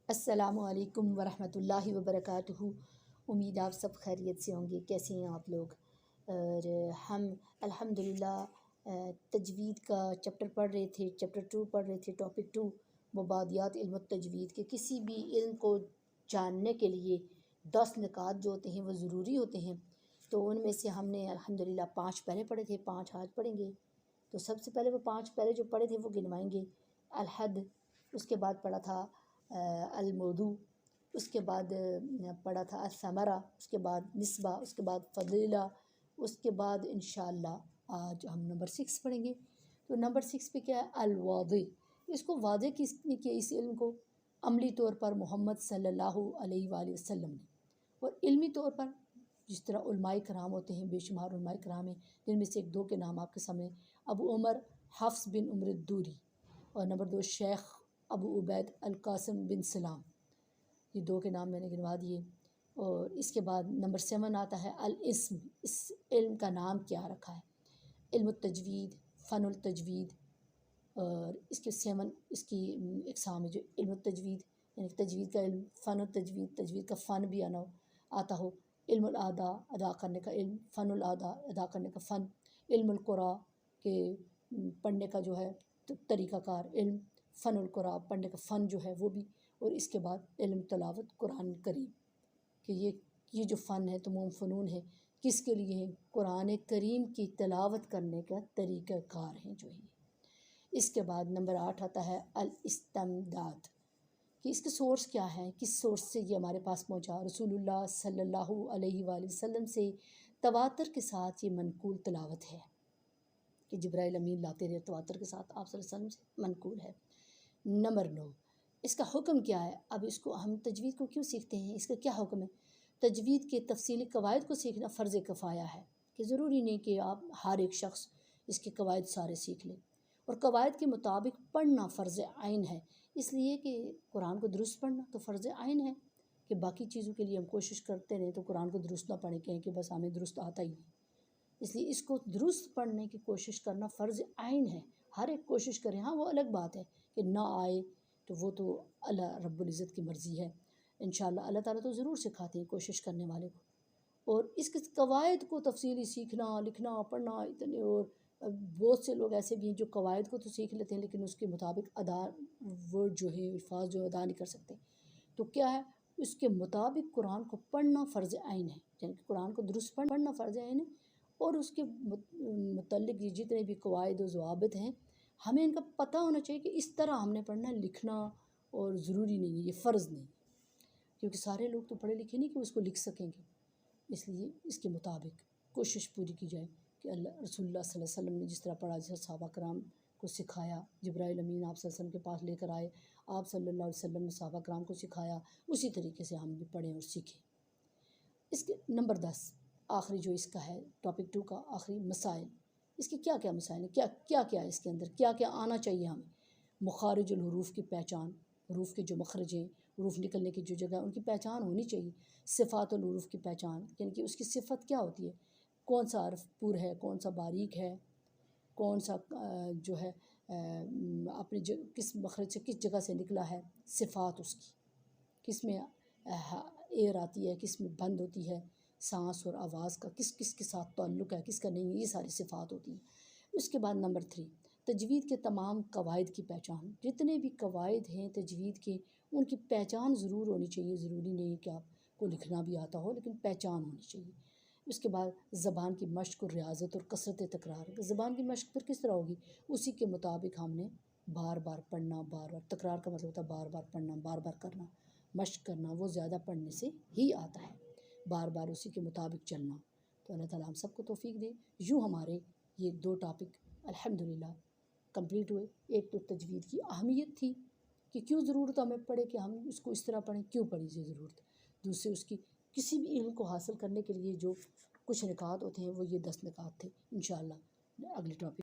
السلام علیکم ورحمۃ اللہ وبرکاتہ۔ امید آپ سب خیریت سے ہوں گے۔ کیسے ہیں آپ لوگ؟ اور ہم الحمدللہ تجوید کا چیپٹر پڑھ رہے تھے، چیپٹر 2 پڑھ رہے تھے، ٹاپک 2 مبادیات علم التجوید کے۔ کسی بھی علم کو جاننے کے لیے 10 نکات جو ہوتے ہیں وہ ضروری ہوتے ہیں، تو ان میں سے ہم نے الحمدللہ 5 پہلے پڑھے تھے، 5 آج پڑھیں گے۔ تو سب سے پہلے وہ 5 پہلے جو پڑھے تھے وہ گنوائیں گے۔ الحد، اس کے بعد پڑھا تھا الموضوع، اس کے بعد پڑھا تھا الثمرہ، اس کے بعد نسبہ، اس کے بعد فضیلہ، اس کے بعد انشاءاللہ آج ہم نمبر 6 پڑھیں گے۔ تو نمبر 6 پہ کیا ہے؟ الواضح۔ اس کو واضح کس نے کیا؟ اس علم کو عملی طور پر محمد صلی اللہ علیہ وآلہ وسلم نے، اور علمی طور پر جس طرح علماء کرام ہوتے ہیں، بے شمار علماء کرام ہیں، جن میں سے 1-2 کے نام آپ کے سامنے: ابو عمر حفص بن عمر الدوری، اور نمبر 2 شیخ ابو عبید القاسم بن سلام۔ یہ 2 کے نام میں نے گنوا دیے۔ اور اس کے بعد نمبر 7 آتا ہے الاسم۔ اس علم کا نام کیا رکھا ہے؟ علم التجوید، فن التجوید۔ اور اس کے 7 اس کی اقسام ہے، جو علم التجوید یعنی تجوید کا علم، فن التجوید، تجوید کا فن بھی آتا ہو، علم الادا، ادا کرنے کا علم، فن الادا، ادا کرنے کا فن، علم القرآ کے پڑھنے کا جو ہے طریقہ کار علم، فن القرآ پڑھنے کا فن جو ہے وہ بھی، اور اس کے بعد علم تلاوت قرآن کریم، کہ یہ جو فن ہے، تمام فنون ہے، کس کے لیے ہیں؟ قرآن کریم کی تلاوت کرنے کا طریقہ کار ہیں جو ہے۔ اس کے بعد نمبر 8 آتا ہے الاستمداد، کہ اس کے سورس کیا ہے، کس سورس سے یہ ہمارے پاس پہنچا؟ رسول اللہ صلی اللہ علیہ وآلہ وسلم سے تواتر کے ساتھ یہ منقول تلاوت ہے، کہ جبرائیل امین لاتے رہے تواتر کے ساتھ، آپ صلی اللہ علیہ وسلم سے منقول ہے۔ نمبر 9، اس کا حکم کیا ہے؟ اب اس کو ہم تجوید کو کیوں سیکھتے ہیں؟ اس کا کیا حکم ہے؟ تجوید کے تفصیلی قواعد کو سیکھنا فرض کفایہ ہے، کہ ضروری نہیں کہ آپ ہر ایک شخص اس کے قواعد سارے سیکھ لیں، اور قواعد کے مطابق پڑھنا فرض عین ہے، اس لیے کہ قرآن کو درست پڑھنا تو فرض عین ہے، کہ باقی چیزوں کے لیے ہم کوشش کرتے رہیں تو قرآن کو درست نہ پڑھیں، کہیں کہ بس ہمیں درست آتا ہی نہیں۔ اس لیے اس کو درست پڑھنے کی کوشش کرنا فرض عین ہے، ہر ایک کوشش کریں۔ ہاں وہ الگ بات ہے کہ نہ آئے تو وہ تو اللہ رب العزت کی مرضی ہے، انشاءاللہ اللہ تعالیٰ تو ضرور سکھاتے ہیں کوشش کرنے والے کو۔ اور اس کے قواعد کو تفصیلی سیکھنا، لکھنا، پڑھنا، اتنے، اور بہت سے لوگ ایسے بھی ہیں جو قواعد کو تو سیکھ لیتے ہیں لیکن اس کے مطابق ادا ورڈ جو ہے، الفاظ جو ادا نہیں کر سکتے۔ تو کیا ہے؟ اس کے مطابق قرآن کو پڑھنا فرض عین ہے، یعنی کہ قرآن کو درست پڑھنا فرض عین ہے، اور اس کے متعلق جتنے بھی قواعد و ضوابط ہیں ہمیں ان کا پتہ ہونا چاہیے، کہ اس طرح ہم نے پڑھنا، لکھنا، اور ضروری نہیں ہے، یہ فرض نہیں ہے، کیونکہ سارے لوگ تو پڑھے لکھے نہیں کہ اس کو لکھ سکیں گے۔ اس لیے اس کے مطابق کوشش پوری کی جائے، کہ اللہ رسول اللہ صلی اللہ علیہ وسلم نے جس طرح پڑھا، جس طرح صحابہ کرام کو سکھایا، جبرائیل امین آپ صلی اللہ علیہ وسلم کے پاس لے کر آئے، آپ صلی اللہ علیہ وسلم نے صحابہ کرام کو سکھایا، اسی طریقے سے ہم بھی پڑھیں اور سیکھیں۔ اس کے نمبر 10 آخری جو اس کا ہے، ٹاپک 2 کا آخری، مسائل۔ اس کے کیا کیا مسائل ہیں، کیا کیا ہے اس کے اندر، کیا کیا آنا چاہیے ہمیں؟ مخارج الحروف کی پہچان، حروف کے جو مخرج ہیں، حروف نکلنے کی جو جگہ، ان کی پہچان ہونی چاہیے۔ صفات الحروف کی پہچان، یعنی کہ اس کی صفت کیا ہوتی ہے، کون سا حرف پر ہے، کون سا باریک ہے، کون سا جو ہے اپنے کس مخرج سے کس جگہ سے نکلا ہے، صفات اس کی، کس میں ایر آتی ہے، کس میں بند ہوتی ہے، سانس اور آواز کا کس کس کے ساتھ تعلق ہے، کس کا نہیں ہے، یہ ساری صفات ہوتی ہیں۔ اس کے بعد نمبر 3، تجوید کے تمام قواعد کی پہچان، جتنے بھی قواعد ہیں تجوید کے ان کی پہچان ضرور ہونی چاہیے، ضروری نہیں کہ آپ کو لکھنا بھی آتا ہو لیکن پہچان ہونی چاہیے۔ اس کے بعد زبان کی مشق اور ریاضت اور کثرت تکرار، زبان کی مشق پھر کس طرح ہوگی؟ اسی کے مطابق ہم نے بار بار پڑھنا، بار بار، تکرار کا مطلب ہوتا ہے بار بار پڑھنا، بار بار کرنا، مشق کرنا، وہ زیادہ پڑھنے سے ہی آتا ہے، بار بار اسی کے مطابق چلنا۔ تو اللہ تعالیٰ ہم سب کو توفیق دے۔ یوں ہمارے یہ 2 ٹاپک الحمدللہ کمپلیٹ ہوئے۔ ایک تو تجوید کی اہمیت تھی کہ کیوں ضرورت ہمیں پڑھے، کہ ہم اس کو اس طرح پڑھیں، کیوں پڑھی یہ ضرورت۔ دوسرے اس کی کسی بھی علم کو حاصل کرنے کے لیے جو کچھ نکات ہوتے ہیں وہ یہ 10 نکات تھے۔ انشاءاللہ اگلے ٹاپک